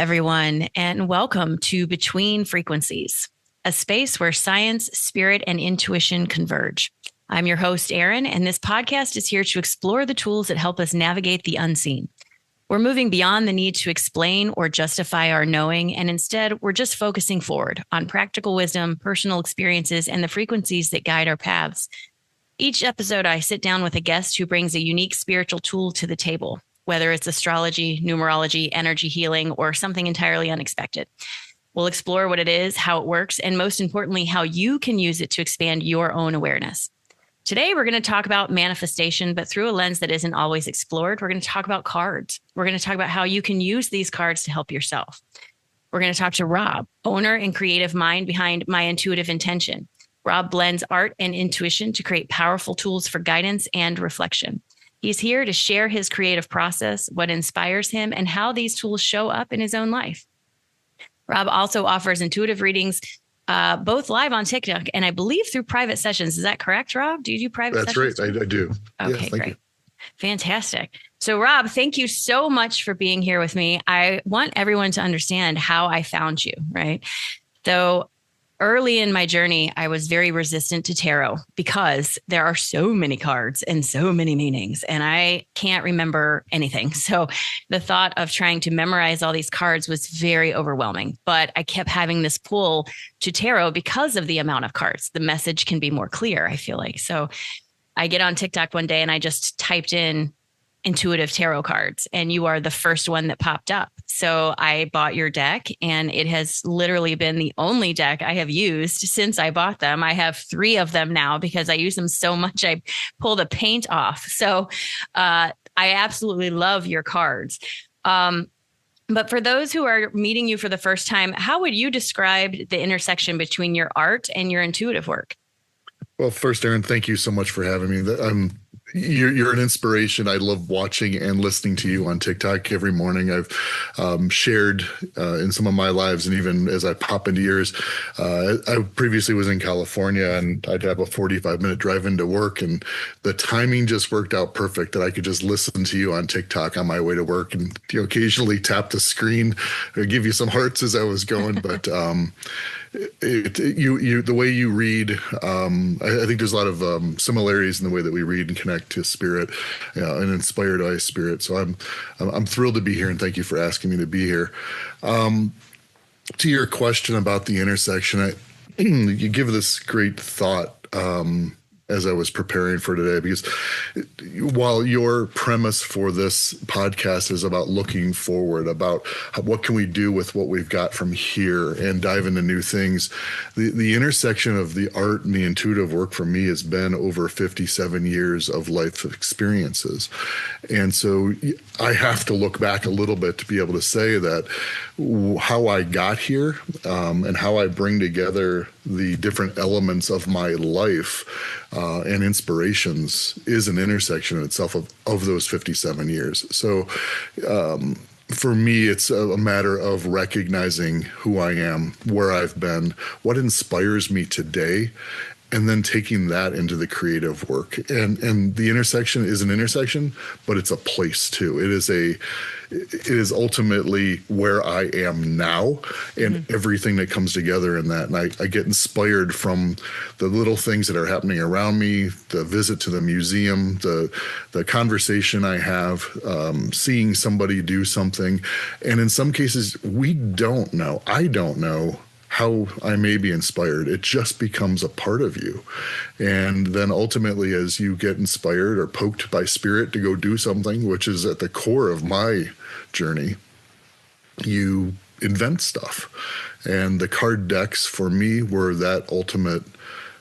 everyone, and welcome to Between Frequencies, a space where science, spirit, and intuition converge. I'm your host, Erin, and this podcast is here to explore the tools that help us navigate the unseen. We're moving beyond the need to explain or justify our knowing, and instead, we're just focusing forward on practical wisdom, personal experiences, and the frequencies that guide our paths. Each episode, I sit down with a guest who brings a unique spiritual tool to the table, whether it's astrology, numerology, energy healing, or something entirely unexpected. We'll explore what it is, how it works, and most importantly, how you can use it to expand your own awareness. Today, we're going to talk about manifestation, but through a lens that isn't always explored. We're going to talk about cards. We're going to talk about how you can use these cards to help yourself. We're going to talk to Rob, owner and creative mind behind My Intuitive Intention. Rob blends art and intuition to create powerful tools for guidance and reflection. He's here to share his creative process, what inspires him, and how these tools show up in his own life. Rob also offers intuitive readings, both live on TikTok and I believe through private sessions. Is that correct, Rob? Do you do private sessions? That's right. I do. Okay, yes, great. You. Fantastic. So, Rob, thank you so much for being here with me. I want everyone to understand how I found you, right? So, early in my journey, I was very resistant to tarot because there are so many cards and so many meanings, and I can't remember anything. So the thought of trying to memorize all these cards was very overwhelming, but I kept having this pull to tarot because of the amount of cards. The message can be more clear, I feel like. So I get on TikTok one day and I just typed in intuitive tarot cards, and you are the first one that popped up. So I bought your deck, and it has literally been the only deck I have used since I bought them. I have 3 of them now because I use them so much. I pull the paint off. So I absolutely love your cards. But for those who are meeting you for the first time, how would you describe the intersection between your art and your intuitive work? Well, first, Erin, thank you so much for having me. You're an inspiration. I love watching and listening to you on TikTok every morning. I've shared in some of my lives, and even as I pop into yours, I previously was in California, and I'd have a 45-minute drive into work, and the timing just worked out perfect that I could just listen to you on TikTok on my way to work, and occasionally tap the screen or give you some hearts as I was going, but. The way you read, I think there's a lot of similarities in the way that we read and connect to spirit, and inspired by spirit. So I'm thrilled to be here, and thank you for asking me to be here. To your question about the intersection, you give this great thought as I was preparing for today, because while your premise for this podcast is about looking forward, about what can we do with what we've got from here and dive into new things, the intersection of the art and the intuitive work for me has been over 57 years of life experiences. And so I have to look back a little bit to be able to say that how I got here and how I bring together the different elements of my life and inspirations is an intersection in itself of those 57 years. So for me, it's a matter of recognizing who I am, where I've been, what inspires me today, and then taking that into the creative work. And the intersection is an intersection, but it's a place too. It is ultimately where I am now, and everything that comes together in that. And I get inspired from the little things that are happening around me, the visit to the museum, the conversation I have, seeing somebody do something. And in some cases, I don't know how I may be inspired. It just becomes a part of you. And then ultimately, as you get inspired or poked by spirit to go do something, which is at the core of my journey, you invent stuff. And the card decks for me were that ultimate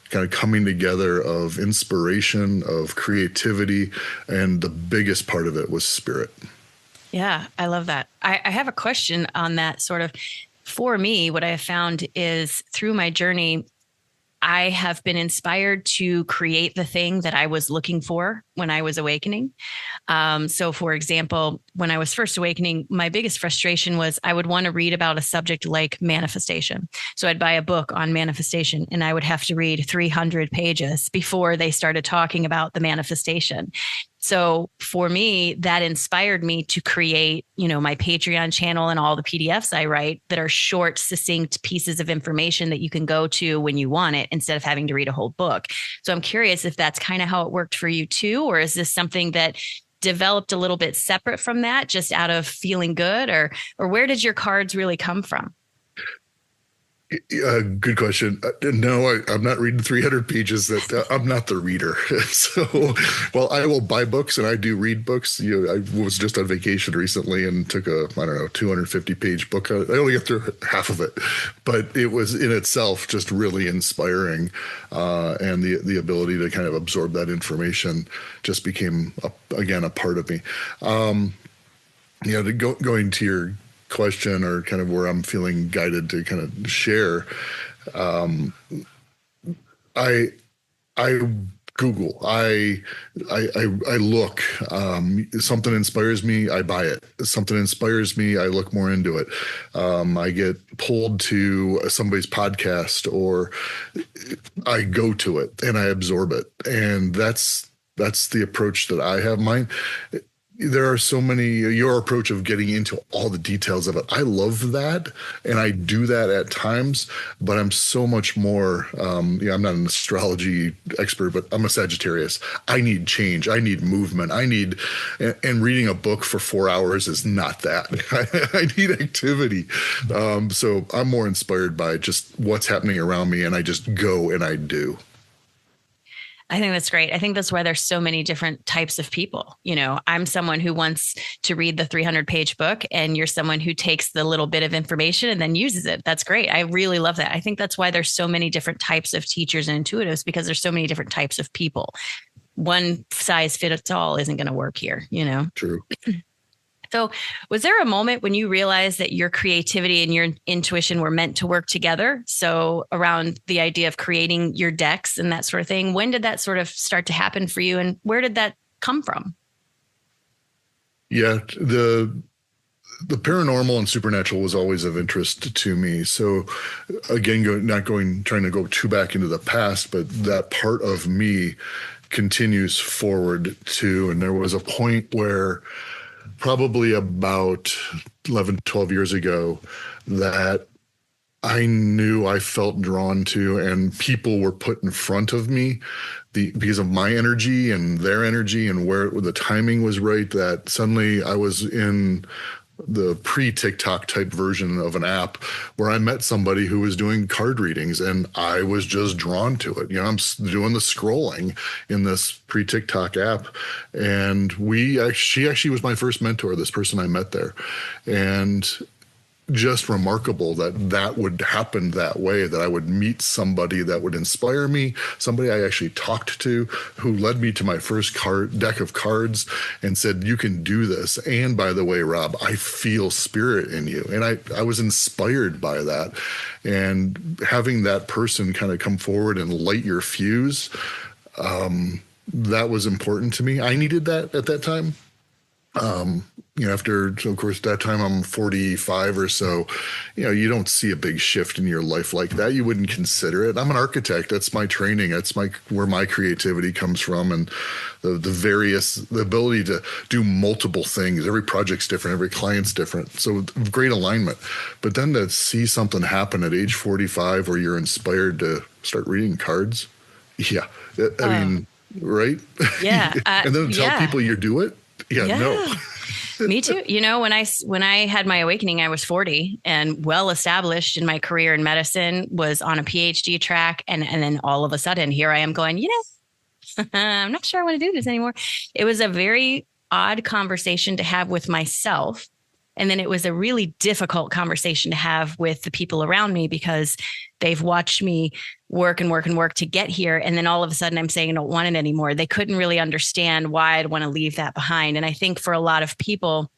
kind of coming together of inspiration, of creativity, and the biggest part of it was spirit. Yeah, I love that. I have a question on that sort of. For me, what I have found is through my journey, I have been inspired to create the thing that I was looking for when I was awakening. So for example, when I was first awakening, my biggest frustration was I would want to read about a subject like manifestation. So I'd buy a book on manifestation and I would have to read 300 pages before they started talking about the manifestation. So for me, that inspired me to create, my Patreon channel and all the PDFs I write that are short, succinct pieces of information that you can go to when you want it instead of having to read a whole book. So I'm curious if that's kind of how it worked for you too, or is this something that developed a little bit separate from that, just out of feeling good, or where did your cards really come from? Good question. No, I'm not reading 300 pages. That I'm not the reader. So, well, I will buy books and I do read books. I was just on vacation recently and took a, I don't know, 250 page book. I only got through half of it, but it was in itself just really inspiring. And the ability to kind of absorb that information just became, again, a part of me. Going to your question, or kind of where I'm feeling guided to kind of share, I Google, I look, something inspires me, I buy it. Something inspires me, I look more into it. I get pulled to somebody's podcast, or I go to it and I absorb it. And that's the approach that I have. Mine, there are so many, your approach of getting into all the details of it. I love that. And I do that at times, but I'm so much more, I'm not an astrology expert, but I'm a Sagittarius. I need change. I need movement. And reading a book for 4 hours is not that. I need activity. So I'm more inspired by just what's happening around me, and I just go and I do. I think that's great. I think that's why there's so many different types of people. I'm someone who wants to read the 300-page book, and you're someone who takes the little bit of information and then uses it. That's great. I really love that. I think that's why there's so many different types of teachers and intuitives, because there's so many different types of people. One size fits all isn't going to work here, True. So was there a moment when you realized that your creativity and your intuition were meant to work together? So around the idea of creating your decks and that sort of thing, when did that sort of start to happen for you, and where did that come from? Yeah, the paranormal and supernatural was always of interest to me. So again, trying to go too back into the past, but that part of me continues forward too. And there was a point where, probably about 11, 12 years ago, that I knew I felt drawn to, and people were put in front of me because of my energy and their energy, and where the timing was right, that suddenly I was in the pre-TikTok type version of an app where I met somebody who was doing card readings, and I was just drawn to it. I'm doing the scrolling in this pre-TikTok app, and she actually was my first mentor, this person I met there. And just remarkable that would happen that way, that I would meet somebody that would inspire me, somebody I actually talked to, who led me to my first deck of cards and said, you can do this. And by the way, Rob, I feel spirit in you. And I was inspired by that. And having that person kind of come forward and light your fuse, that was important to me. I needed that at that time. After, of course, that time I'm 45 or so, you don't see a big shift in your life like that. You wouldn't consider it. I'm an architect. That's my training. That's where my creativity comes from. And the ability to do multiple things. Every project's different. Every client's different. So great alignment. But then to see something happen at age 45 where you're inspired to start reading cards. Yeah. I mean, right? Yeah. And then tell people you do it. Yeah. No. Me too. When I had my awakening, I was 40 and well established in my career in medicine, was on a PhD track. And then all of a sudden here I am going, I'm not sure I want to do this anymore. It was a very odd conversation to have with myself. And then it was a really difficult conversation to have with the people around me, because they've watched me work and work and work to get here. And then all of a sudden I'm saying I don't want it anymore. They couldn't really understand why I'd want to leave that behind. And I think for a lot of people,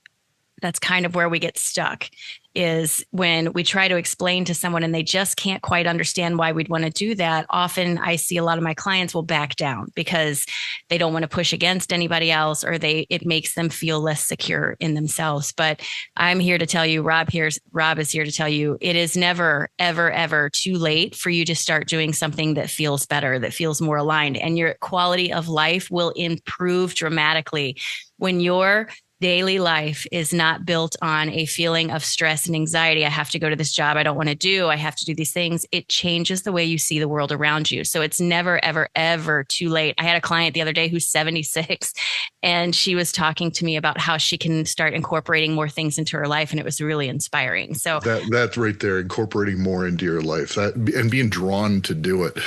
that's kind of where we get stuck. is when we try to explain to someone and they just can't quite understand why we'd want to do that. Often I see a lot of my clients will back down because they don't want to push against anybody else, or it makes them feel less secure in themselves. But I'm here to tell you, Rob is here to tell you, it is never, ever, ever too late for you to start doing something that feels better, that feels more aligned, and your quality of life will improve dramatically when your daily life is not built on a feeling of stress and anxiety. I have to go to this job I don't want to do. I have to do these things. It changes the way you see the world around you. So it's never, ever, ever too late. I had a client the other day who's 76, and she was talking to me about how she can start incorporating more things into her life. And it was really inspiring. So that's right there, incorporating more into your life and being drawn to do it.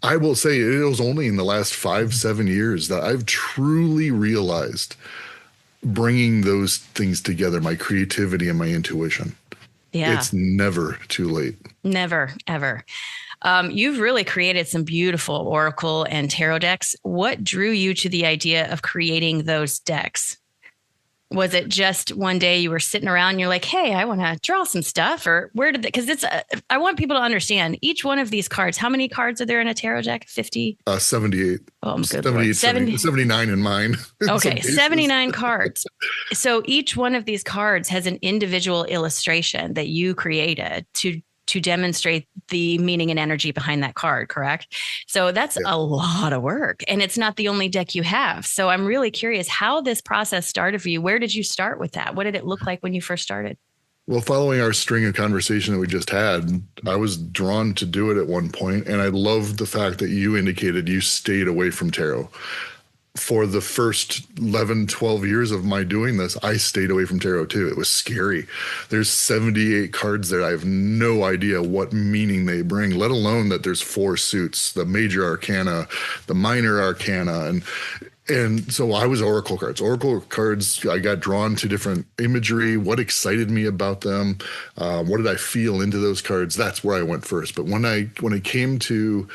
I will say it was only in the last 5-7 years that I've truly realized bringing those things together, my creativity and my intuition. Yeah. It's never too late. Never, ever. You've really created some beautiful oracle and tarot decks. What drew you to the idea of creating those decks? Was it just one day you were sitting around and you're like, hey, I want to draw some stuff? Or where did because I want people to understand each one of these cards. How many cards are there in a tarot deck? 50? 78. Oh, good Lord. 79 in mine. Okay, 79 cards. So each one of these cards has an individual illustration that you created to demonstrate the meaning and energy behind that card, correct? So that's a lot of work, and it's not the only deck you have. So I'm really curious how this process started for you. Where did you start with that? What did it look like when you first started? Well, following our string of conversation that we just had, I was drawn to do it at one point, and I loved the fact that you indicated you stayed away from tarot. For the first 11, 12 years of my doing this, I stayed away from tarot too. It was scary. There's 78 cards there. I have no idea what meaning they bring, let alone that there's 4 suits, the major arcana, the minor arcana. And so I was Oracle cards. Oracle cards, I got drawn to different imagery, what excited me about them, what did I feel into those cards? That's where I went first. But when it came to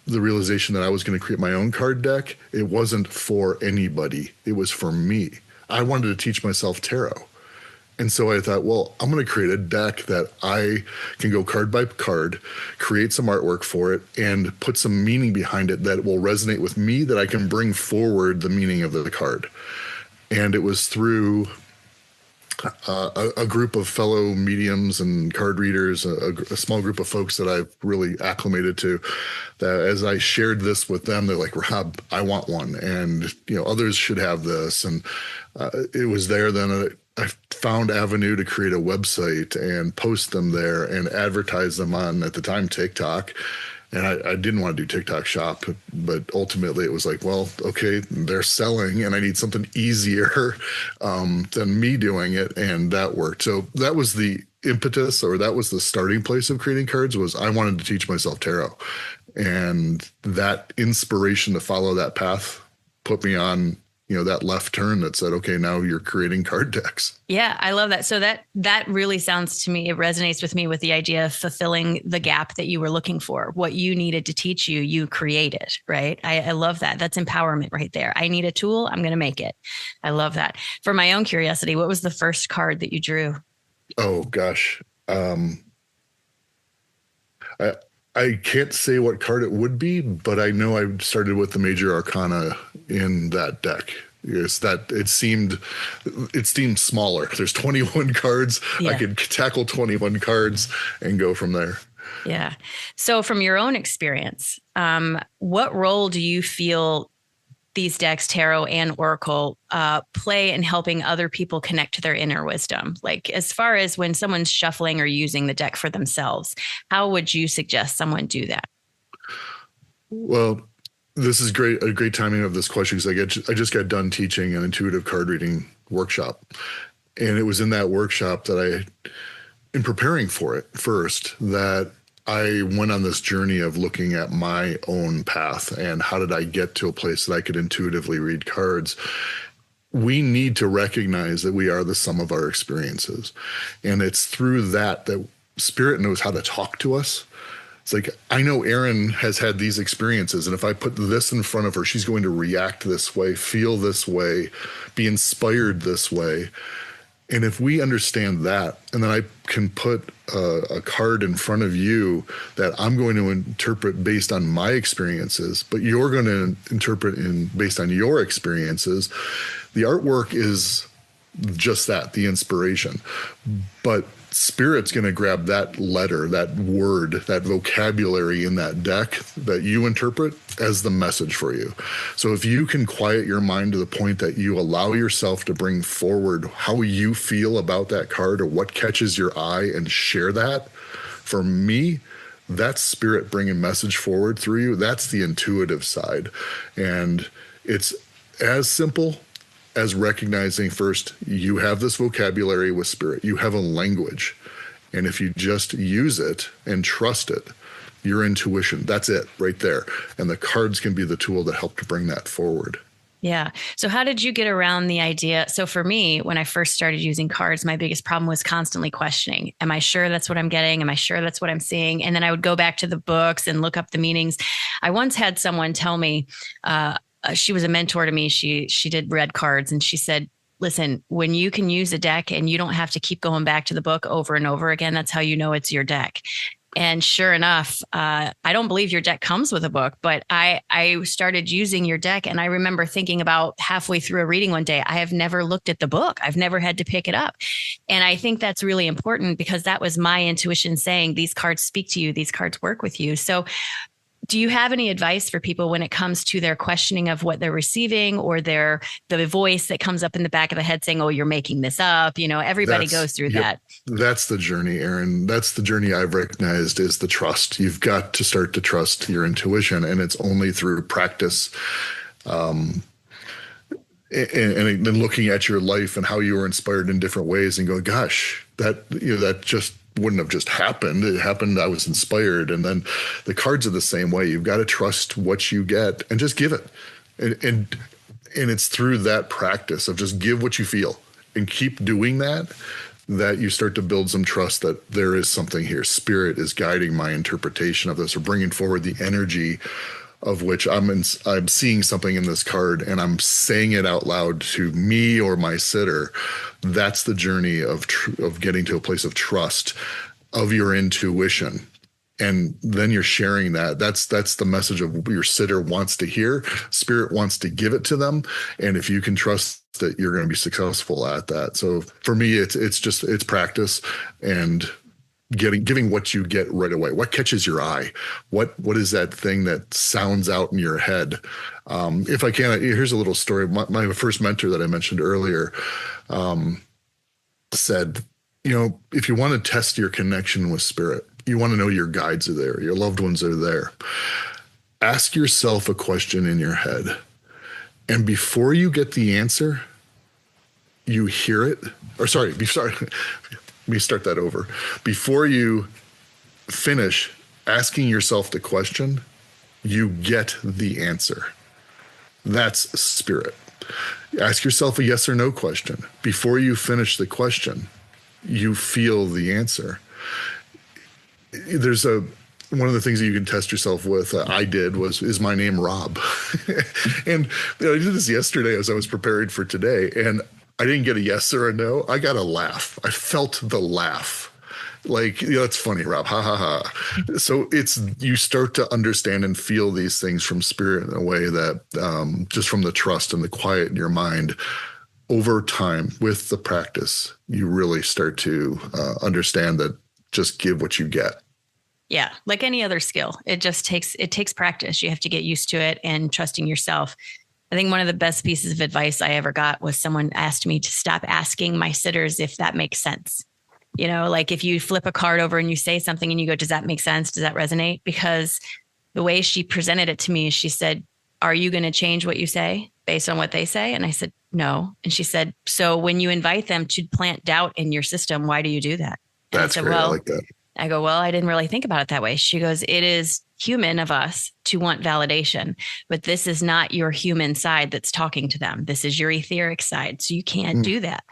the realization that I was going to create my own card deck, it wasn't for anybody. It was for me. I wanted to teach myself tarot. And so I thought, well, I'm going to create a deck that I can go card by card, create some artwork for it, and put some meaning behind it that will resonate with me, that I can bring forward the meaning of the card. And it was through a group of fellow mediums and card readers, a small group of folks that I've really acclimated to, that as I shared this with them, they're like, Rob, I want one. And, others should have this. And it was there then I found avenue to create a website and post them there and advertise them on, at the time, TikTok. And I didn't want to do TikTok shop, but ultimately it was like, well, okay, they're selling and I need something easier than me doing it. And that worked. So that was the impetus, or that was the starting place of creating cards, was I wanted to teach myself tarot. And that inspiration to follow that path put me on, that left turn that said, okay, now you're creating card decks. Yeah, I love that. So that really sounds to me, it resonates with me with the idea of fulfilling the gap that you were looking for. What you needed to teach you, you created, right? I love that. That's empowerment right there. I need a tool, I'm going to make it. I love that. For my own curiosity, what was the first card that you drew? Oh, gosh. I can't say what card it would be, but I know I started with the major arcana in that deck. Yes, that it seemed smaller. There's 21 cards. Yeah. I could tackle 21 cards and go from there. Yeah. So from your own experience, what role do you feel these decks, tarot and oracle, play in helping other people connect to their inner wisdom? Like, as far as when someone's shuffling or using the deck for themselves, how would you suggest someone do that? Well, this is a great timing of this question, because I just got done teaching an intuitive card reading workshop. And it was in that workshop that in preparing for it first, that I went on this journey of looking at my own path and how did I get to a place that I could intuitively read cards. We need to recognize that we are the sum of our experiences. And it's through that Spirit knows how to talk to us. It's like, I know Erin has had these experiences, and if I put this in front of her, she's going to react this way, feel this way, be inspired this way. And if we understand that, and then I can put a card in front of you that I'm going to interpret based on my experiences, but you're going to interpret based on your experiences, the artwork is just that, the inspiration. But Spirit's going to grab that letter, that word, that vocabulary in that deck that you interpret as the message for you. So if you can quiet your mind to the point that you allow yourself to bring forward how you feel about that card or what catches your eye and share that, for me, that's Spirit bringing message forward through you. That's the intuitive side. And it's as simple as recognizing first, you have this vocabulary with Spirit, you have a language. And if you just use it and trust it, your intuition, that's it right there. And the cards can be the tool that help to bring that forward. Yeah. So how did you get around the idea? So for me, when I first started using cards, my biggest problem was constantly questioning. Am I sure that's what I'm getting? Am I sure that's what I'm seeing? And then I would go back to the books and look up the meanings. I once had someone tell me, she was a mentor to me. She did read cards, and she said, listen, when you can use a deck and you don't have to keep going back to the book over and over again, that's how you know it's your deck. And sure enough, I don't believe your deck comes with a book, but I started using your deck. And I remember thinking about halfway through a reading one day, I have never looked at the book. I've never had to pick it up. And I think that's really important because that was my intuition saying these cards speak to you. These cards work with you. So do you have any advice for people when it comes to their questioning of what they're receiving or the voice that comes up in the back of the head saying, oh, you're making this up? You know, everybody goes through that. That's the journey, Erin. That's the journey I've recognized is the trust. You've got to start to trust your intuition, and it's only through practice. And looking at your life and how you were inspired in different ways and going, gosh, that just wouldn't have just happened. It happened. I was inspired. And then the cards are the same way. You've got to trust what you get and just give it. And it's through that practice of just give what you feel and keep doing that you start to build some trust that there is something here. Spirit is guiding my interpretation of this or bringing forward the energy of which I'm seeing something in this card and I'm saying it out loud to me or my sitter. That's the journey of getting to a place of trust of your intuition. And then you're sharing that. That's the message of your sitter wants to hear. Spirit wants to give it to them. And if you can trust that, you're going to be successful at that. So for me, it's practice and giving what you get right away. What catches your eye? What is that thing that sounds out in your head? If I can, here's a little story. My first mentor that I mentioned earlier said, if you want to test your connection with Spirit, you want to know your guides are there, your loved ones are there. Ask yourself a question in your head. And before you get the answer, you hear it. Let me start that over. Before you finish asking yourself the question, you get the answer. That's Spirit. Ask yourself a yes or no question. Before you finish the question, you feel the answer. There's one of the things that you can test yourself with, I did, is my name Rob? And I did this yesterday as I was preparing for today, and I didn't get a yes or a no. I got a laugh. I felt the laugh. Like, that's funny, Rob. Ha, ha, ha. So you start to understand and feel these things from Spirit in a way that just from the trust and the quiet in your mind, over time with the practice, you really start to understand that just give what you get. Yeah. Like any other skill, it takes practice. You have to get used to it and trusting yourself. I think one of the best pieces of advice I ever got was someone asked me to stop asking my sitters if that makes sense. Like if you flip a card over and you say something and you go, does that make sense? Does that resonate? Because the way she presented it to me is she said, are you going to change what you say based on what they say? And I said, no. And she said, so when you invite them to plant doubt in your system, why do you do that? And That's I said, great. I like that. I go, well, I didn't really think about it that way. She goes, it is human of us to want validation, but this is not your human side that's talking to them. This is your etheric side. So you can't do that.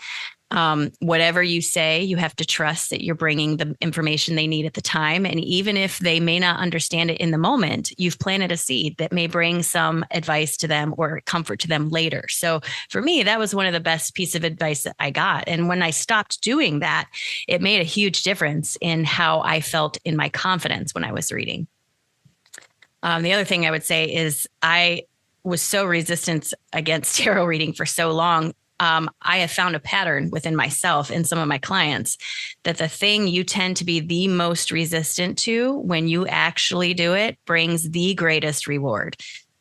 Whatever you say, you have to trust that you're bringing the information they need at the time. And even if they may not understand it in the moment, you've planted a seed that may bring some advice to them or comfort to them later. So for me, that was one of the best pieces of advice that I got. And when I stopped doing that, it made a huge difference in how I felt in my confidence when I was reading. The other thing I would say is I was so resistant against tarot reading for so long. I have found a pattern within myself and some of my clients that the thing you tend to be the most resistant to when you actually do it brings the greatest reward.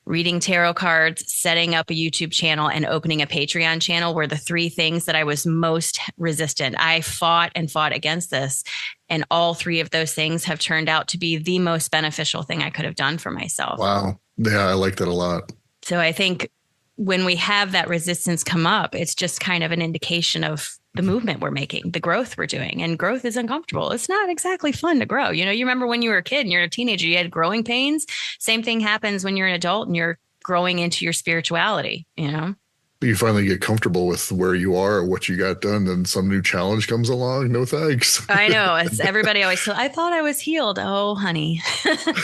Reading tarot cards, setting up a YouTube channel, and opening a Patreon channel were the three things that I was most resistant. I fought and fought against this. And all three of those things have turned out to be the most beneficial thing I could have done for myself. Wow. Yeah, I like that a lot. So I think when we have that resistance come up, it's just kind of an indication of the movement we're making, the growth we're doing. And growth is uncomfortable. It's not exactly fun to grow. You know, you remember when you were a kid and you're a teenager, you had growing pains. Same thing happens when you're an adult and you're growing into your spirituality, you know? You finally get comfortable with where you are or what you got done, and some new challenge comes along. No thanks. I know. It's everybody always says, I thought I was healed. Oh, honey.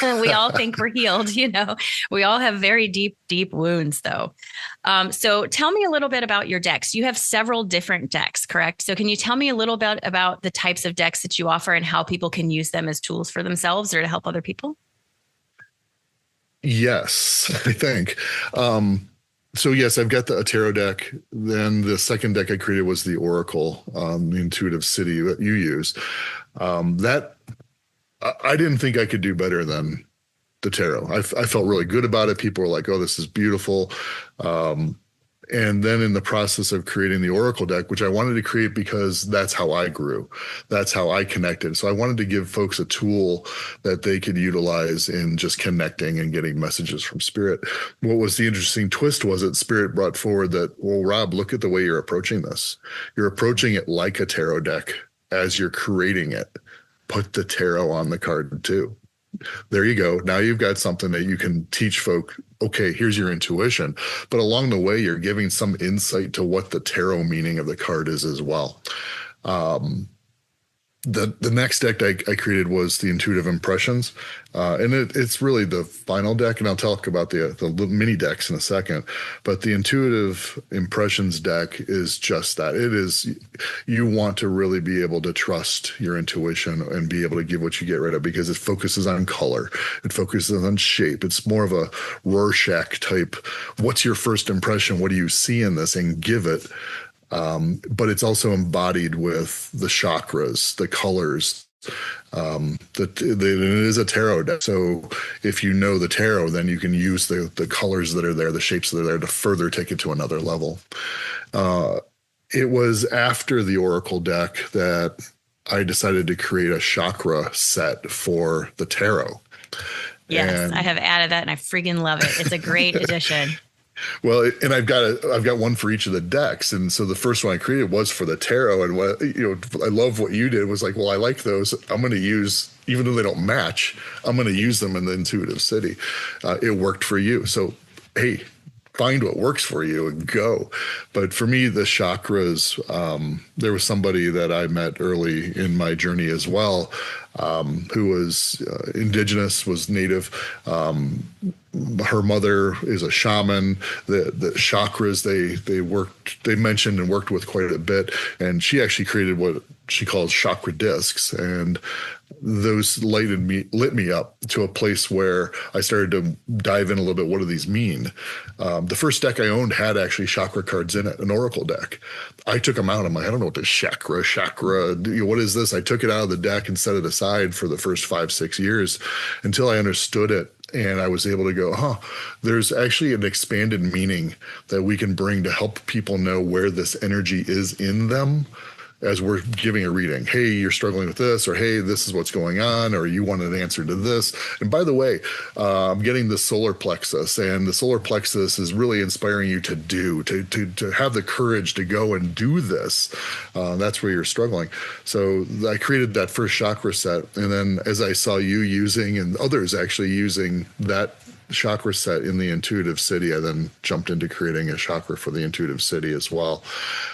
We all think we're healed. You know, we all have very deep, deep wounds, though. So tell me a little bit about your decks. You have several different decks, correct? So can you tell me a little bit about the types of decks that you offer and how people can use them as tools for themselves or to help other people? Yes, I think. So yes, I've got the tarot deck. Then the second deck I created was the Oracle, the Intuitive City that you use. That I didn't think I could do better than the tarot. I felt really good about it. People were like, "Oh, this is beautiful." And then in the process of creating the Oracle deck, which I wanted to create because that's how I grew, that's how I connected. So I wanted to give folks a tool that they could utilize in just connecting and getting messages from Spirit. What was the interesting twist was that Spirit brought forward that, well, Rob, look at the way you're approaching this. You're approaching it like a tarot deck as you're creating it. Put the tarot on the card too. There you go. Now you've got something that you can teach folk. Okay, here's your intuition. But along the way, you're giving some insight to what the tarot meaning of the card is as well. The next deck I created was the Intuitive Impressions. And it's really the final deck. And I'll talk about the mini decks in a second. But the Intuitive Impressions deck is just that. It is, you want to really be able to trust your intuition and be able to give what you get right up, because it focuses on color. It focuses on shape. It's more of a Rorschach type. What's your first impression? What do you see in this? And give it. But it's also embodied with the chakras, the colors. It is a tarot deck. So if you know the tarot, then you can use the colors that are there, the shapes that are there to further take it to another level. It was after the Oracle deck that I decided to create a chakra set for the tarot. Yes, I have added that and I freaking love it. It's a great addition. Well, and I've got one for each of the decks, and so the first one I created was for the tarot. And what I love what you did was like, well, I like those. I'm going to use, even though they don't match, I'm going to use them in the Intuitive City. It worked for you, so hey, find what works for you and go. But for me, the chakras, there was somebody that I met early in my journey as well, who was indigenous, was native. Her mother is a shaman. The chakras they mentioned and worked with quite a bit, and she actually created what she calls chakra discs, and those lit me up to a place where I started to dive in a little bit. What do these mean? The first deck I owned had actually chakra cards in it, an oracle deck. I took them out. I'm like, I don't know what this chakra, what is this? I took it out of the deck and set it aside for the first 5-6 years until I understood it. And I was able to go, there's actually an expanded meaning that we can bring to help people know where this energy is in them as we're giving a reading. Hey, you're struggling with this, or hey, this is what's going on, or you want an answer to this. And by the way, I'm getting the solar plexus, and the solar plexus is really inspiring you to have the courage to go and do this. That's where you're struggling. So I created that first chakra set. And then as I saw you using, and others actually using that chakra set in the intuitive city, I then jumped into creating a chakra for the intuitive city as well.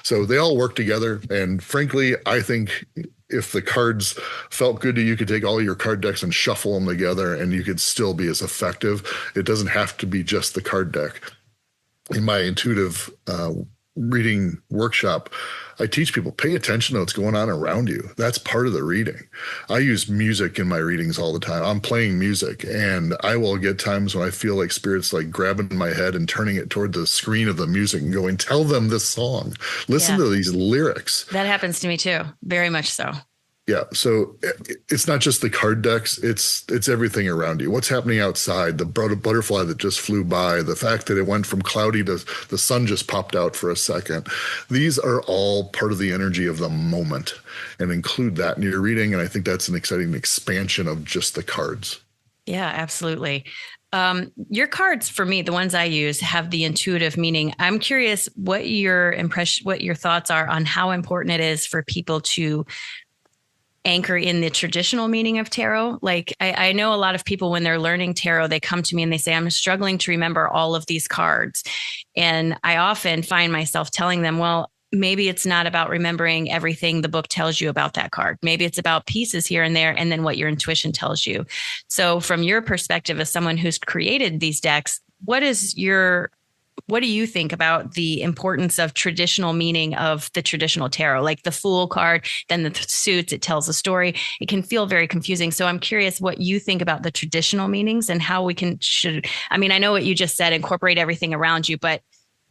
So they all work together. And frankly, I think if the cards felt good to you, you could take all your card decks and shuffle them together and you could still be as effective. It doesn't have to be just the card deck. In my intuitive reading workshop, I teach people, pay attention to what's going on around you. That's part of the reading. I use music in my readings all the time. I'm playing music, and I will get times when I feel like spirit's like grabbing my head and turning it toward the screen of the music and going, tell them this song. Listen to these lyrics. That happens to me too. Very much so. Yeah. So it's not just the card decks. It's everything around you. What's happening outside, the butterfly that just flew by, the fact that it went from cloudy to the sun just popped out for a second. These are all part of the energy of the moment, and include that in your reading. And I think that's an exciting expansion of just the cards. Yeah, absolutely. Your cards, for me, the ones I use, have the intuitive meaning. I'm curious what your thoughts are on how important it is for people to anchor in the traditional meaning of tarot. Like I know a lot of people, when they're learning tarot, they come to me and they say, I'm struggling to remember all of these cards. And I often find myself telling them, well, maybe it's not about remembering everything the book tells you about that card. Maybe it's about pieces here and there, and then what your intuition tells you. So from your perspective as someone who's created these decks, what do you think about the importance of traditional meaning of the traditional tarot? Like the Fool card, then the suits, it tells a story. It can feel very confusing. So I'm curious what you think about the traditional meanings and how we I know what you just said, incorporate everything around you, but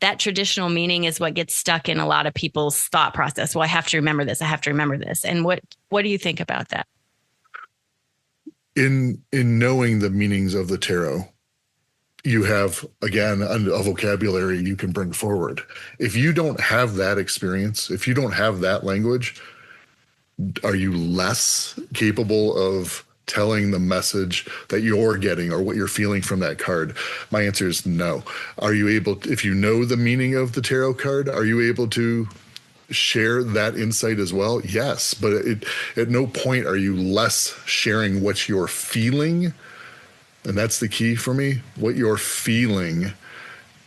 that traditional meaning is what gets stuck in a lot of people's thought process. Well, I have to remember this. I have to remember this. And what do you think about that? In knowing the meanings of the tarot, you have, again, a vocabulary you can bring forward. If you don't have that experience, if you don't have that language, are you less capable of telling the message that you're getting or what you're feeling from that card? My answer is no. Are you able to, if you know the meaning of the tarot card, are you able to share that insight as well? Yes, but at no point are you less sharing what you're feeling. And that's the key for me, what you're feeling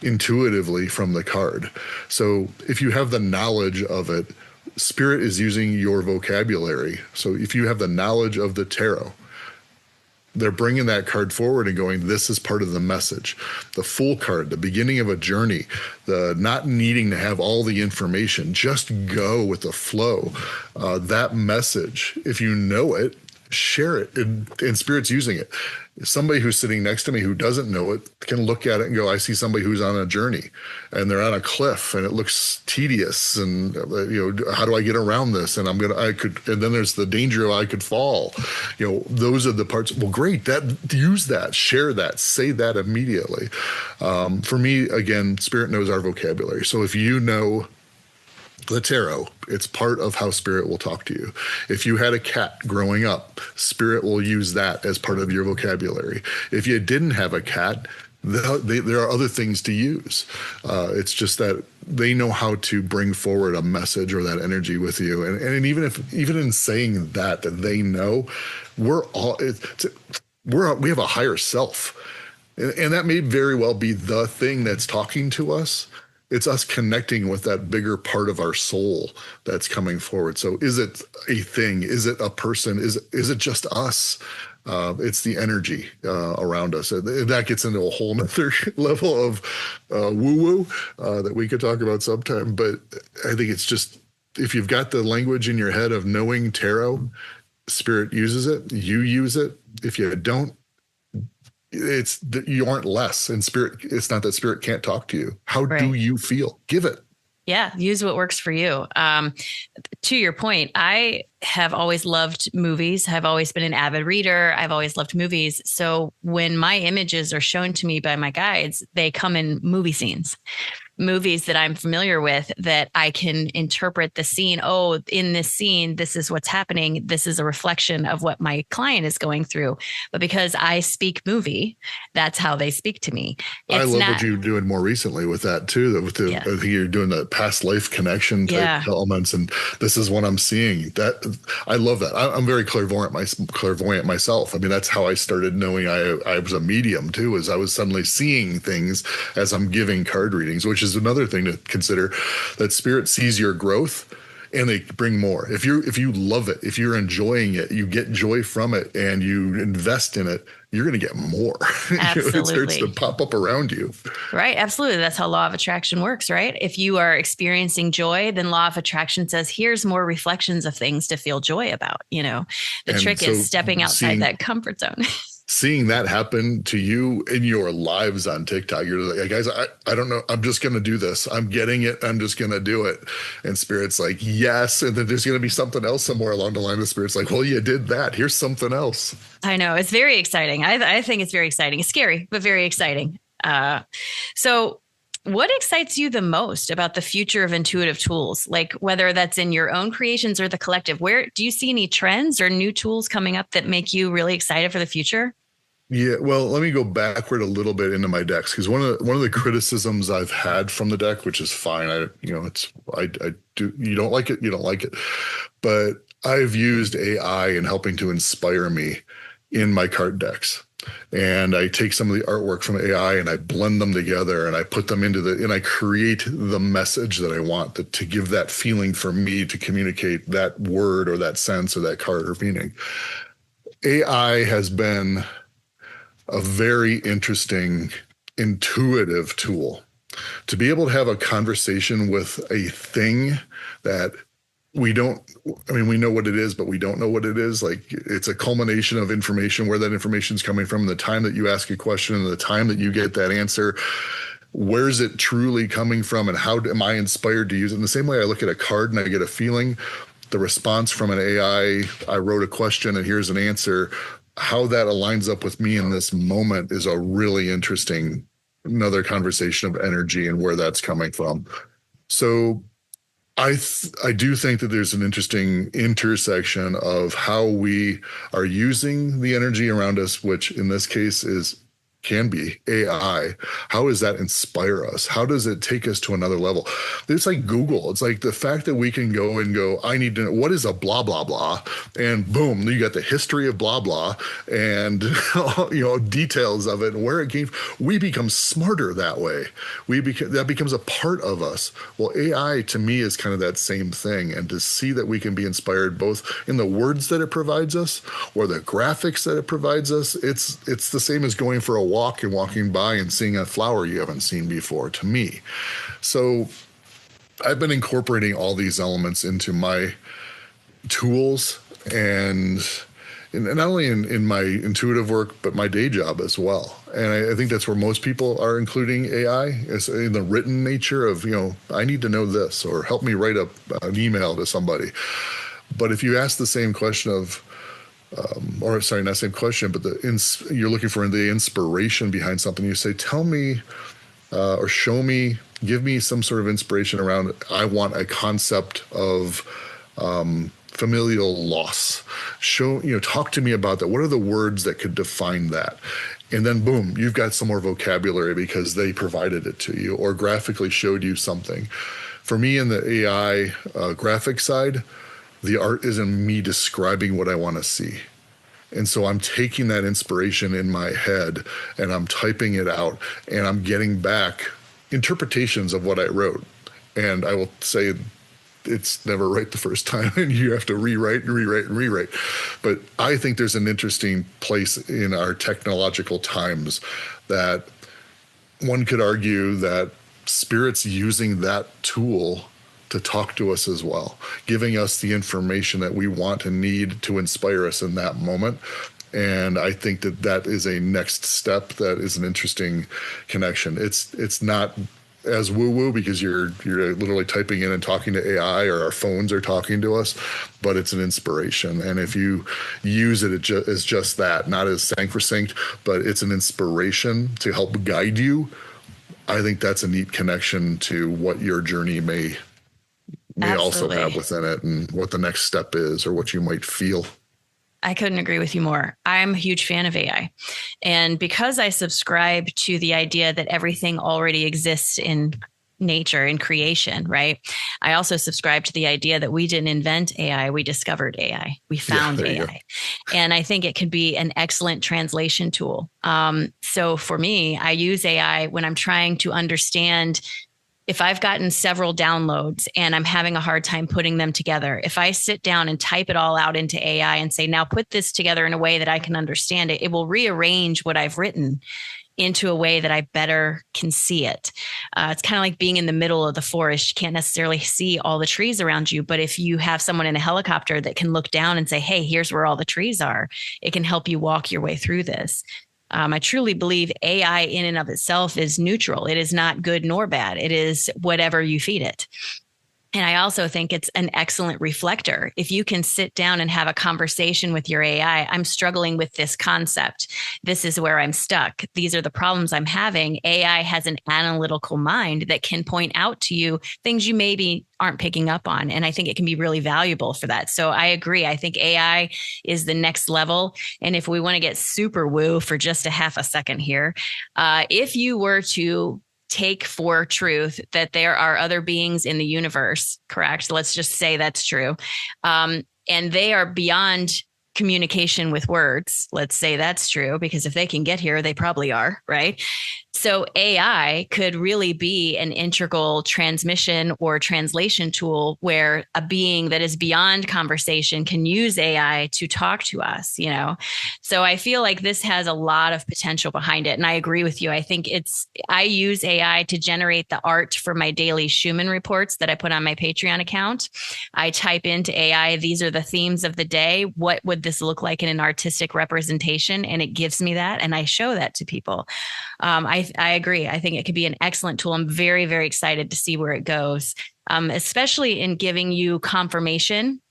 intuitively from the card. So if you have the knowledge of it, spirit is using your vocabulary. So if you have the knowledge of the tarot, they're bringing that card forward and going, this is part of the message. The Fool card, the beginning of a journey, the not needing to have all the information, just go with the flow. That message, if you know it, share it, and spirit's using it. Somebody who's sitting next to me who doesn't know it can look at it and go, I see somebody who's on a journey and they're on a cliff and it looks tedious, and how do I get around this? And and then there's the danger of I could fall. Those are the parts. Well, great, use that, share that, say that immediately. For me, again, spirit knows our vocabulary. So if you know the tarot, it's part of how spirit will talk to you. If you had a cat growing up, spirit will use that as part of your vocabulary. If you didn't have a cat, there are other things to use. It's just that they know how to bring forward a message or that energy with you. And even in saying that they know, we have a higher self. And that may very well be the thing that's talking to us. It's us connecting with that bigger part of our soul that's coming forward. So is it a thing? Is it a person? Is it just us? It's the energy around us. And that gets into a whole nother level of woo-woo that we could talk about sometime. But I think it's just, if you've got the language in your head of knowing tarot, spirit uses it, you use it. If you don't, you aren't less. And spirit, it's not that spirit can't talk to you. How do you feel? Give it. Yeah. Use what works for you. To your point, I have always loved movies. I've always been an avid reader. I've always loved movies. So when my images are shown to me by my guides, they come in movie scenes. movies that I'm familiar with that I can interpret the scene. Oh, in this scene, this is what's happening. This is a reflection of what my client is going through. But because I speak movie, that's how they speak to me. I It's love not, what you're doing more recently with that too. I think you're doing the past life connection type elements, and this is what I'm seeing. That I love that. I'm very clairvoyant myself. I mean, that's how I started knowing I was a medium too. Is I was suddenly seeing things as I'm giving card readings, which is another thing to consider. That spirit sees your growth, and they bring more. If you love it, if you're enjoying it, you get joy from it, and you invest in it, you're going to get more. absolutely. It starts to pop up around you. Right. Absolutely. That's how law of attraction works, right? If you are experiencing joy, then law of attraction says, here's more reflections of things to feel joy about. The trick is stepping outside that comfort zone. Seeing that happen to you in your lives on TikTok, you're like, guys, I don't know. I'm just going to do this. I'm getting it. I'm just going to do it. And Spirit's like, yes. And then there's going to be something else somewhere along the line. The Spirit's like, well, you did that. Here's something else. I know. It's very exciting. I think it's very exciting. It's scary, but very exciting. So what excites you the most about the future of intuitive tools? Like whether that's in your own creations or the collective, where do you see any trends or new tools coming up that make you really excited for the future? Yeah, well, let me go backward a little bit into my decks, because one of the criticisms I've had from the deck, which is fine, I do, you don't like it, you don't like it, but I've used AI in helping to inspire me in my card decks. And I take some of the artwork from AI and I blend them together and I put them and I create the message that I want to give that feeling for me to communicate that word or that sense or that card or meaning. AI has been a very interesting, intuitive tool to be able to have a conversation with a thing that we know what it is, but we don't know what it is. Like it's a culmination of information, where that information is coming from, the time that you ask a question and the time that you get that answer. Where's it truly coming from, and how am I inspired to use it? In the same way I look at a card and I get a feeling, the response from an AI, I wrote a question and here's an answer. How that aligns up with me in this moment is a really interesting, another conversation of energy and where that's coming from. So I do think that there's an interesting intersection of how we are using the energy around us, which in this case can be AI. How does that inspire us? How does it take us to another level? It's like Google. It's like the fact that we can go, I need to know what is a blah, blah, blah. And boom, you got the history of blah, blah and details of it and where it came from. We become smarter that way. That becomes a part of us. Well, AI to me is kind of that same thing. And to see that we can be inspired both in the words that it provides us or the graphics that it provides us, it's the same as going for a walk and walking by and seeing a flower you haven't seen before, to me. So I've been incorporating all these elements into my tools, and not only in my intuitive work, but my day job as well. And I think that's where most people are including AI, is in the written nature of, I need to know this, or help me write an email to somebody. But if you ask the same question of, not same question, but you're looking for the inspiration behind something. You say, tell me or show me, give me some sort of inspiration around, I want a concept of familial loss. Talk to me about that. What are the words that could define that? And then boom, you've got some more vocabulary because they provided it to you or graphically showed you something. For me, in the AI graphic side, the art is in me describing what I want to see. And so I'm taking that inspiration in my head and I'm typing it out and I'm getting back interpretations of what I wrote. And I will say it's never right the first time and you have to rewrite and rewrite and rewrite. But I think there's an interesting place in our technological times that one could argue that Spirit's using that tool to talk to us as well, giving us the information that we want and need to inspire us in that moment. And I think that is a next step that is an interesting connection. It's not as woo-woo because you're literally typing in and talking to AI, or our phones are talking to us, but it's an inspiration. And if you use it as just that, not as sanct for sanct, but it's an inspiration to help guide you, I think that's a neat connection to what your journey may also have within it, and what the next step is, or what you might feel. I couldn't agree with you more. I'm a huge fan of AI. And because I subscribe to the idea that everything already exists in nature, in creation, right? I also subscribe to the idea that we didn't invent AI, we discovered AI. We found AI. And I think it can be an excellent translation tool. So for me, I use AI when I'm trying to understand. If I've gotten several downloads and I'm having a hard time putting them together, if I sit down and type it all out into AI and say, now put this together in a way that I can understand it, it will rearrange what I've written into a way that I better can see it. It's kind of like being in the middle of the forest. You can't necessarily see all the trees around you, but if you have someone in a helicopter that can look down and say, hey, here's where all the trees are, it can help you walk your way through this. I truly believe AI in and of itself is neutral. It is not good nor bad. It is whatever you feed it. And I also think it's an excellent reflector. If you can sit down and have a conversation with your AI, I'm struggling with this concept. This is where I'm stuck. These are the problems I'm having. AI has an analytical mind that can point out to you things you maybe aren't picking up on. And I think it can be really valuable for that. So I agree. I think AI is the next level. And if we want to get super woo for just a half a second here, if you were to take for truth that there are other beings in the universe, correct? Let's just say that's true. And they are beyond communication with words. Let's say that's true, because if they can get here, they probably are, right? So AI could really be an integral transmission or translation tool where a being that is beyond conversation can use AI to talk to us, you know? So I feel like this has a lot of potential behind it. And I agree with you. I think I use AI to generate the art for my daily Schumann reports that I put on my Patreon account. I type into AI, these are the themes of the day. What would this look like in an artistic representation? And it gives me that. And I show that to people. I agree. I think it could be an excellent tool. I'm very, very excited to see where it goes, especially in giving you confirmation.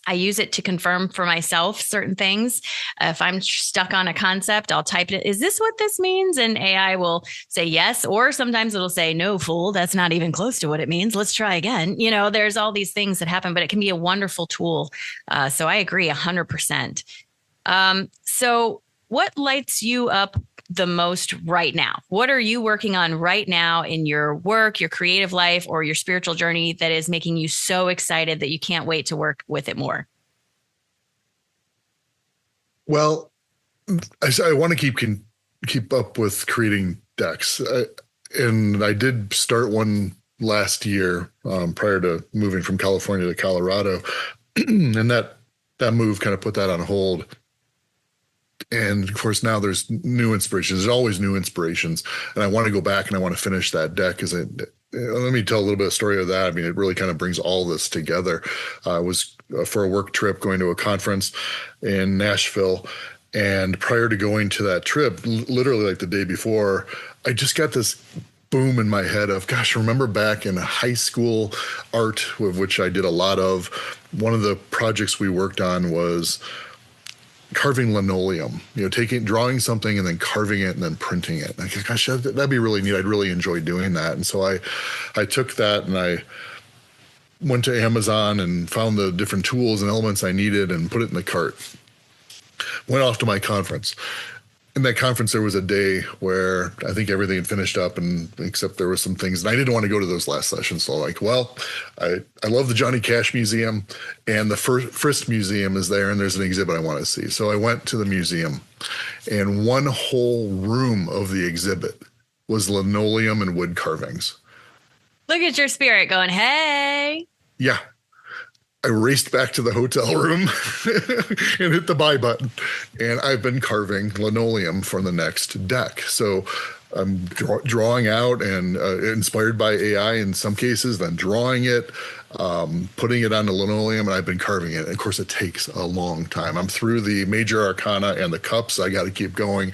I use it to confirm for myself certain things. If I'm stuck on a concept, I'll type it. Is this what this means? And AI will say yes. Or sometimes it'll say, no, fool, that's not even close to what it means. Let's try again. You know, there's all these things that happen, but it can be a wonderful tool. So I agree 100%. So what lights you up the most right now? What are you working on right now in your work, your creative life, or your spiritual journey that is making you so excited that you can't wait to work with it more? Well, I want to keep up with creating decks. And I did start one last year prior to moving from California to Colorado. And that move kind of put that on hold. And of course, now there's new inspirations. There's always new inspirations. And I want to go back and I want to finish that deck because let me tell a little bit of story of that. I mean, it really kind of brings all this together. I was for a work trip going to a conference in Nashville. And prior to going to that trip, literally like the day before, I just got this boom in my head of, gosh, remember back in high school art, of which I did a lot of. One of the projects we worked on was carving linoleum, drawing something and then carving it and then printing it. Like, gosh, that'd be really neat. I'd really enjoy doing that. And so I took that and I went to Amazon and found the different tools and elements I needed and put it in the cart. Went off to my conference. In that conference, there was a day where I think everything had finished up, and except there were some things, and I didn't want to go to those last sessions. So I love the Johnny Cash Museum, and the Frist Museum is there, and there's an exhibit I want to see. So I went to the museum, and one whole room of the exhibit was linoleum and wood carvings. Look at your spirit going, hey. Yeah. I raced back to the hotel room and hit the buy button. And I've been carving linoleum for the next deck. So I'm drawing out and inspired by AI in some cases, then drawing it, putting it on the linoleum, and I've been carving it. And of course, it takes a long time. I'm through the major arcana and the cups. I got to keep going.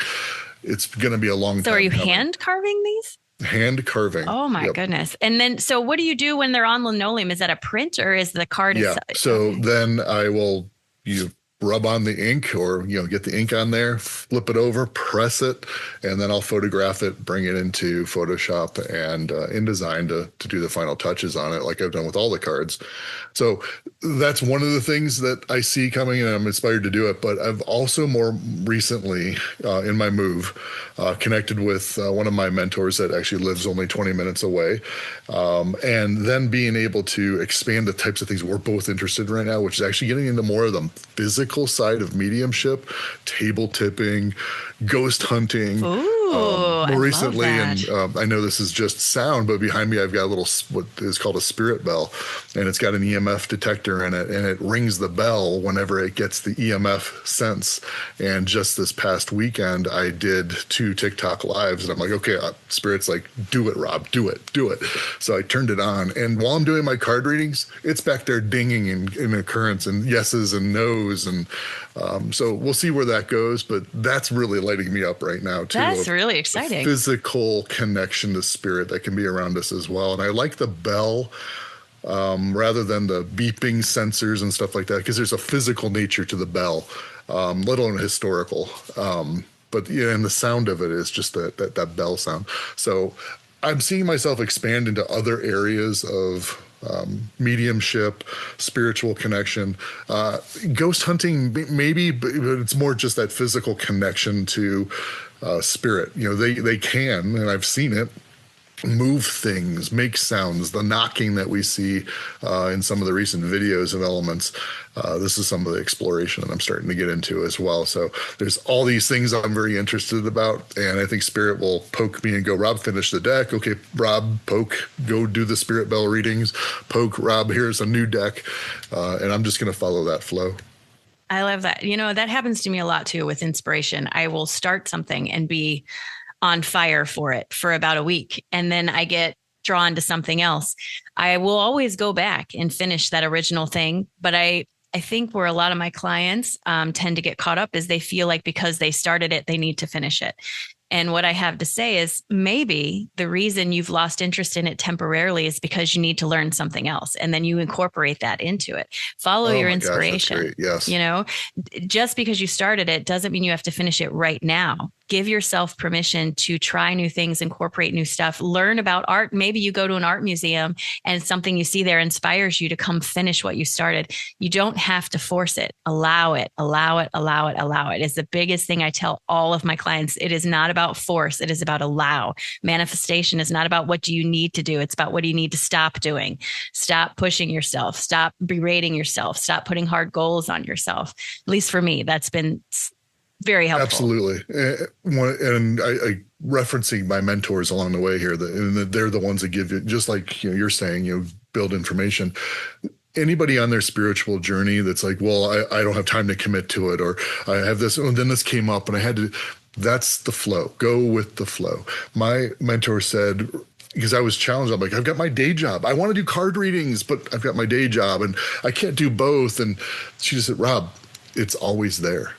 It's going to be a long time. So are you hand carving these? Hand carving. Oh my goodness. And then, so what do you do when they're on linoleum? Is that a print or is the card? Yeah. So then I will rub on the ink, or get the ink on there, flip it over, press it, and then I'll photograph it, bring it into Photoshop and InDesign to do the final touches on it, like I've done with all the cards. So that's one of the things that I see coming, and I'm inspired to do it. But I've also more recently, in my move, connected with one of my mentors that actually lives only 20 minutes away, and then being able to expand the types of things we're both interested in right now, which is actually getting into more of the physical side of mediumship, table tipping, ghost hunting. More recently, and I know this is just sound, but behind me I've got a little, what is called a spirit bell, and it's got an EMF detector in it, and it rings the bell whenever it gets the EMF sense. And just this past weekend I did 2 TikTok lives, and I'm like, okay, spirit's like, do it, Rob, do it. So I turned it on, and while I'm doing my card readings, it's back there dinging in occurrence and yeses and nos, and so we'll see where that goes, but that's really lighting me up right now too. That's really exciting. Physical connection to spirit that can be around us as well. And I like the bell rather than the beeping sensors and stuff like that, because there's a physical nature to the bell, let alone historical. But and the sound of it is just that bell sound. So I'm seeing myself expand into other areas of mediumship, spiritual connection, ghost hunting, maybe, but it's more just that physical connection to spirit. They can, and I've seen it, move things, make sounds, the knocking that we see in some of the recent videos of elements. This is some of the exploration that I'm starting to get into as well. So there's all these things I'm very interested about, and I think spirit will poke me and go, Rob, finish the deck. Okay, Rob, poke, go do the spirit bell readings. Poke, Rob, here's a new deck. And I'm just going to follow that flow. I love that. That happens to me a lot too with inspiration. I will start something and be on fire for it for about a week, and then I get drawn to something else. I will always go back and finish that original thing, but I think where a lot of my clients tend to get caught up is they feel like because they started it, they need to finish it. And what I have to say is maybe the reason you've lost interest in it temporarily is because you need to learn something else. And then you incorporate that into it. Follow your inspiration. Gosh, yes. Just because you started it doesn't mean you have to finish it right now. Give yourself permission to try new things, incorporate new stuff, learn about art. Maybe you go to an art museum and something you see there inspires you to come finish what you started. You don't have to force it. Allow it. It's the biggest thing I tell all of my clients. It is not about force. It is about allow. Manifestation is not about what do you need to do. It's about what do you need to stop doing. Stop pushing yourself. Stop berating yourself. Stop putting hard goals on yourself. At least for me, that's been very helpful. Absolutely. And I referencing my mentors along the way here, and they're the ones that give you, just like you're saying, build information. Anybody on their spiritual journey that's like, well, I don't have time to commit to it, or I have this, and then this came up and I had to, that's the flow. Go with the flow. My mentor said, because I was challenged, I'm like, I've got my day job. I want to do card readings, but I've got my day job and I can't do both. And she just said, Rob, it's always there.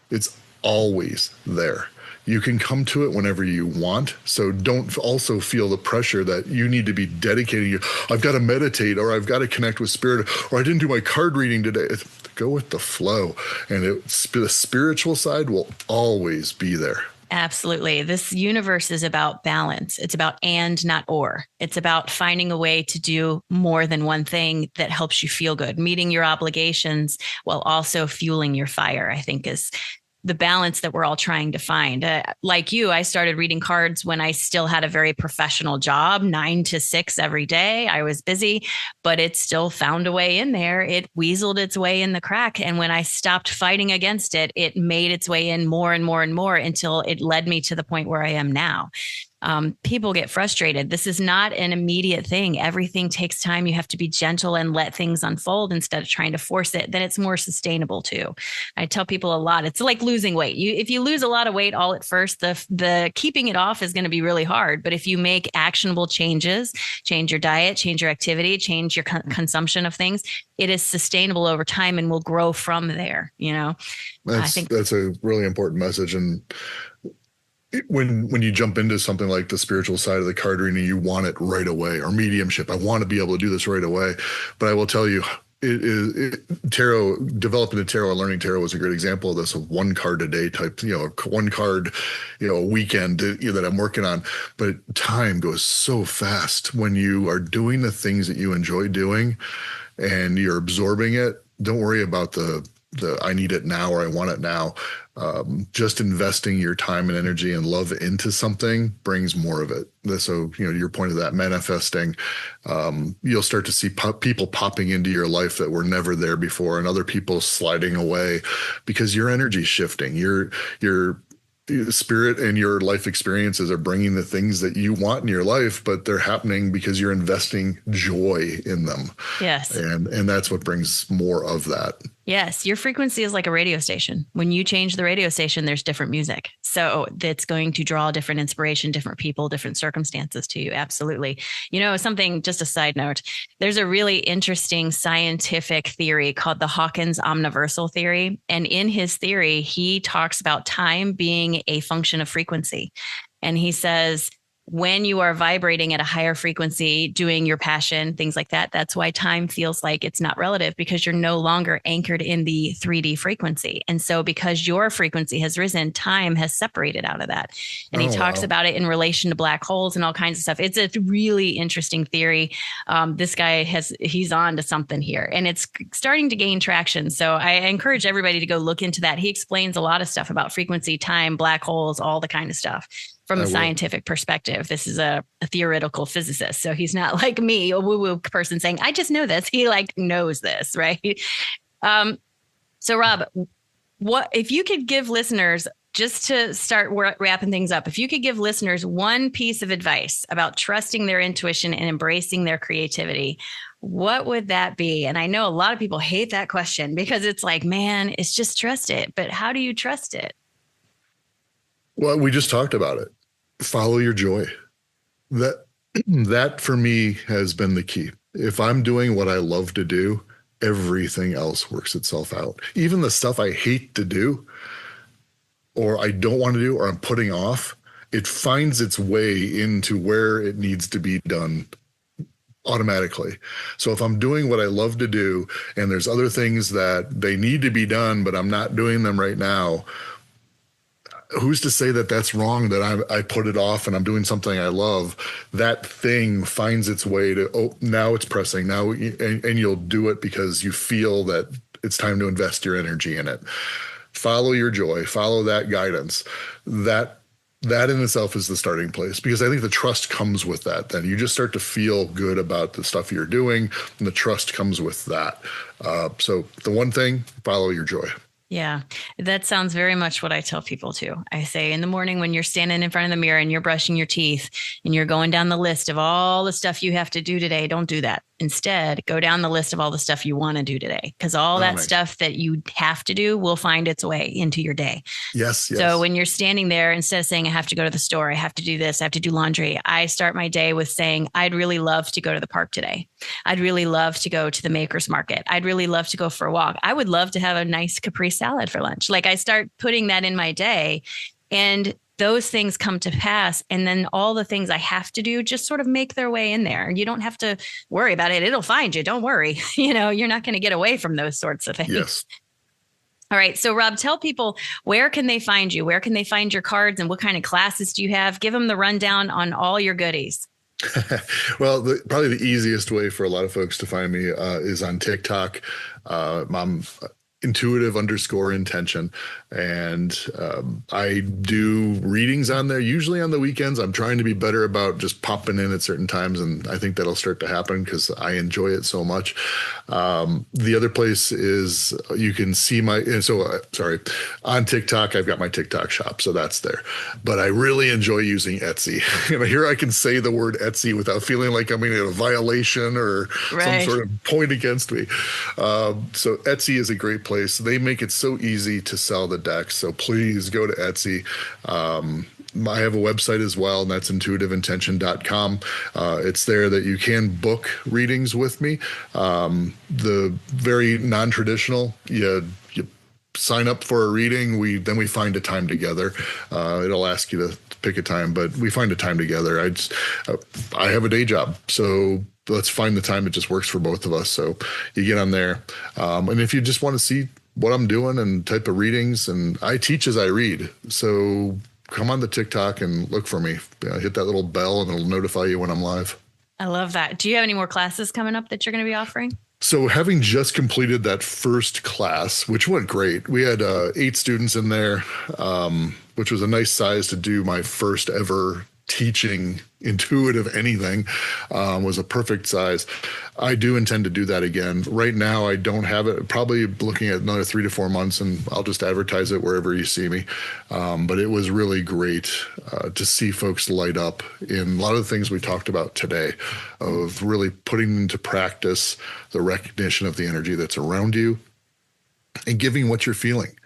It's always there. You can come to it whenever you want. So don't also feel the pressure that you need to be dedicating. I've got to meditate, or I've got to connect with spirit, or I didn't do my card reading today. Go with the flow. And the spiritual side will always be there. Absolutely. This universe is about balance. It's about and, not or. It's about finding a way to do more than one thing that helps you feel good, meeting your obligations while also fueling your fire, I think is the balance that we're all trying to find. Like you, I started reading cards when I still had a very professional job, 9 to 6 every day. I was busy, but it still found a way in there. It weaseled its way in the crack. And when I stopped fighting against it, it made its way in more and more and more until it led me to the point where I am now. People get frustrated. This is not an immediate thing. Everything takes time. You have to be gentle and let things unfold instead of trying to force it. Then it's more sustainable too. I tell people a lot. It's like losing weight. If you lose a lot of weight all at first, the keeping it off is going to be really hard. But if you make actionable changes, change your diet, change your activity, change your consumption of things, it is sustainable over time and will grow from there. I think that's a really important message. And when you jump into something like the spiritual side of the card reading, you want it right away, or mediumship. I want to be able to do this right away. But I will tell you, Tarot, developing the tarot and learning tarot was a great example of this, of one card a day type, one card, a weekend that I'm working on. But time goes so fast when you are doing the things that you enjoy doing and you're absorbing it. Don't worry about the I need it now or I want it now. Just investing your time and energy and love into something brings more of it. So, your point of that manifesting, you'll start to see people popping into your life that were never there before, and other people sliding away because your energy's shifting. Your spirit and your life experiences are bringing the things that you want in your life, but they're happening because you're investing joy in them. Yes. And that's what brings more of that. Yes. Your frequency is like a radio station. When you change the radio station, there's different music. So that's going to draw different inspiration, different people, different circumstances to you. Absolutely. Something, just a side note, there's a really interesting scientific theory called the Hawkins Omniversal theory. And in his theory, he talks about time being a function of frequency. And he says, when you are vibrating at a higher frequency, doing your passion, things like that, that's why time feels like it's not relative, because you're no longer anchored in the 3D frequency. And so because your frequency has risen, time has separated out of that. And he talks about it in relation to black holes and all kinds of stuff. It's a really interesting theory. This guy he's on to something here, and it's starting to gain traction. So I encourage everybody to go look into that. He explains a lot of stuff about frequency, time, black holes, all the kind of stuff. From a scientific perspective. This is a theoretical physicist. So he's not like me, a woo-woo person saying, I just know this. He knows this, right? So Rob, what if you could give listeners, just to start wrapping things up, if you could give listeners one piece of advice about trusting their intuition and embracing their creativity, what would that be? And I know a lot of people hate that question because it's like, man, it's just trust it. But how do you trust it? Well, we just talked about it. Follow your joy. That for me has been the key. If I'm doing what I love to do, everything else works itself out. Even the stuff I hate to do, or I don't want to do, or I'm putting off, it finds its way into where it needs to be done automatically. So if I'm doing what I love to do, and there's other things that they need to be done, but I'm not doing them right now, who's to say that that's wrong, that I put it off and I'm doing something I love? That thing finds its way to, now it's pressing now, and you'll do it because you feel that it's time to invest your energy in it. Follow your joy, follow that guidance. That in itself is the starting place, because I think the trust comes with that. Then you just start to feel good about the stuff you're doing, and the trust comes with that. So the one thing, follow your joy. Yeah, that sounds very much what I tell people too. I say in the morning when you're standing in front of the mirror and you're brushing your teeth and you're going down the list of all the stuff you have to do today, don't do that. Instead, go down the list of all the stuff you want to do today, because all that stuff that you have to do will find its way into your day. Yes. So when you're standing there, instead of saying, I have to go to the store, I have to do this, I have to do laundry, I start my day with saying, I'd really love to go to the park today. I'd really love to go to the Maker's Market. I'd really love to go for a walk. I would love to have a nice Capri salad for lunch. Like, I start putting that in my day, and those things come to pass. And then all the things I have to do just sort of make their way in there. You don't have to worry about it. It'll find you. Don't worry. You're not going to get away from those sorts of things. Yes. All right. So Rob, tell people, where can they find you? Where can they find your cards, and what kind of classes do you have? Give them the rundown on all your goodies. Well, probably the easiest way for a lot of folks to find me is on TikTok. I'm intuitive_intention. And I do readings on there, usually on the weekends. I'm trying to be better about just popping in at certain times, and I think that'll start to happen because I enjoy it so much. The other place is you can see on TikTok, I've got my TikTok shop, so that's there. But I really enjoy using Etsy. Here I can say the word Etsy without feeling like I'm in a violation or some sort of point against me. So Etsy is a great place. They make it so easy to sell the decks. So please go to Etsy. I have a website as well, and that's intuitiveintention.com. It's there that you can book readings with me. The very non-traditional, you sign up for a reading. Then we find a time together. It'll ask you to pick a time, but we find a time together. I have a day job, so let's find the time that just works for both of us. So you get on there. And if you just want to see what I'm doing and type of readings, and I teach as I read. So come on the TikTok and look for me. Hit that little bell and it'll notify you when I'm live. I love that. Do you have any more classes coming up that you're going to be offering? So having just completed that first class, which went great, we had 8 students in there, which was a nice size to do my first ever teaching intuitive anything, was a perfect size. I do intend to do that again. Right now, I don't have it. Probably looking at another 3 to 4 months, and I'll just advertise it wherever you see me. But it was really great to see folks light up in a lot of the things we talked about today, of really putting into practice the recognition of the energy that's around you and giving what you're feeling.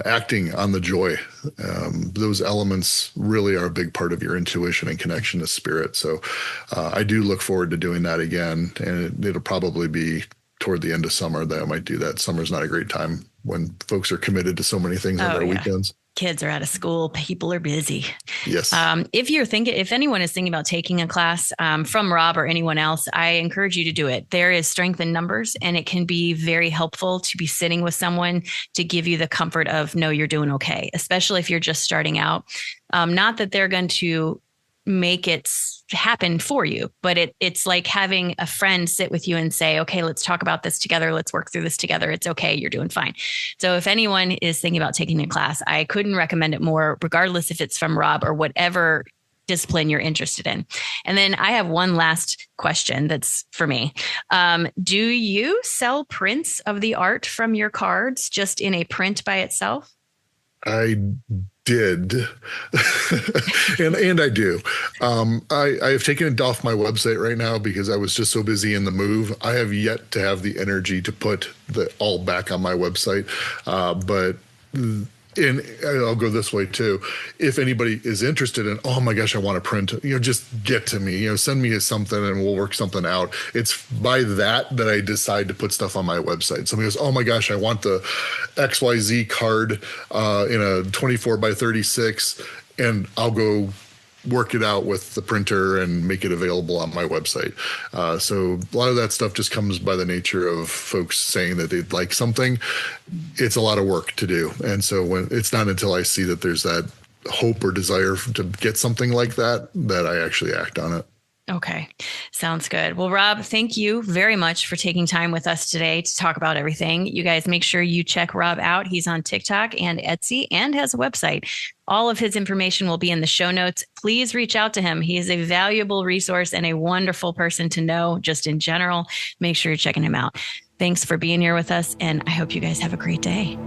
Acting on the joy. Those elements really are a big part of your intuition and connection to spirit. So I do look forward to doing that again. And it'll probably be toward the end of summer that I might do that. Summer's not a great time when folks are committed to so many things on their weekends. Kids are out of school. People are busy. Yes. If anyone is thinking about taking a class from Rob or anyone else, I encourage you to do it. There is strength in numbers, and it can be very helpful to be sitting with someone to give you the comfort of, no, you're doing okay, especially if you're just starting out. Not that they're going to make it happen for you, but it's like having a friend sit with you and say, okay, let's talk about this together. Let's work through this together. It's okay. You're doing fine. So if anyone is thinking about taking a class, I couldn't recommend it more, regardless if it's from Rob or whatever discipline you're interested in. And then I have one last question that's for me. Do you sell prints of the art from your cards just in a print by itself? I did. and I do. I have taken it off my website right now because I was just so busy in the move. I have yet to have the energy to put all back on my website. And I'll go this way too. If anybody is interested in, oh my gosh, I want to print, just get to me, send me something and we'll work something out. It's by that I decide to put stuff on my website. Somebody goes, oh my gosh, I want the XYZ card in a 24 by 36, and I'll go work it out with the printer and make it available on my website. So a lot of that stuff just comes by the nature of folks saying that they'd like something. It's a lot of work to do. And so when it's not until I see that there's that hope or desire to get something like that I actually act on it. Okay. Sounds good. Well, Rob, thank you very much for taking time with us today to talk about everything. You guys make sure you check Rob out. He's on TikTok and Etsy and has a website. All of his information will be in the show notes. Please reach out to him. He is a valuable resource and a wonderful person to know just in general. Make sure you're checking him out. Thanks for being here with us, and I hope you guys have a great day.